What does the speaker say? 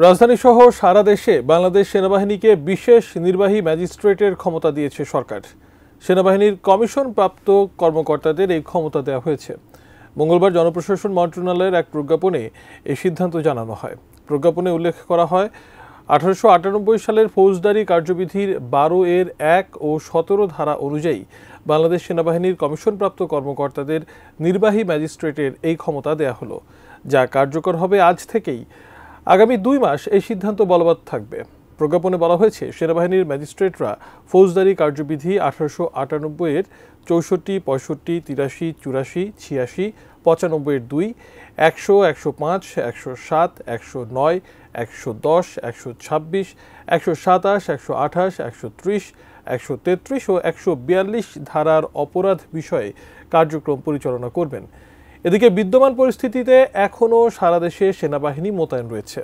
রাজধানী সহ সারা দেশে বাংলাদেশ সেনাবাহিনীকে বিশেষ নির্বাহী ম্যাজিস্ট্রেটের ক্ষমতা দিয়েছে সরকার। সেনাবাহিনীর কমিশন প্রাপ্ত কর্মকর্তাদের এই ক্ষমতা দেওয়া হয়েছে। মঙ্গলবার জনপ্রশাসন মন্ত্রণালয়ের এক প্রজ্ঞাপনে এই সিদ্ধান্ত জানানো হয়। প্রজ্ঞাপনে উল্লেখ করা হয়, 1898 সালের ফৌজদারি কার্যবিধির 12 এর 1 ও 17 ধারা অনুযায়ী বাংলাদেশ সেনাবাহিনীর কমিশনপ্রাপ্ত কর্মকর্তাদের নির্বাহী ম্যাজিস্ট্রেটের এই ক্ষমতা দেয়া হলো, যা কার্যকর হবে আজ থেকেই। আগামী 2 মাস এই সিদ্ধান্ত বলবৎ থাকবে। প্রজ্ঞাপনে বলা হয়েছে, সেনাবাহিনীর ম্যাজিস্ট্রেটরা ফৌজদারি কার্যবিধি 1898 এর 64, 65, 83, 84, 86, 95 এর 2, 100, 105, 107, 109, 110, 126, 127, 128, 130, 133 ও 142 ধারার অপরাধ বিষয়ে কার্যক্রম পরিচালনা করবেন। এদিকে বিদ্যমান পরিস্থিতিতে এখনও সারা দেশে সেনাবাহিনী মোতায়েন রয়েছে।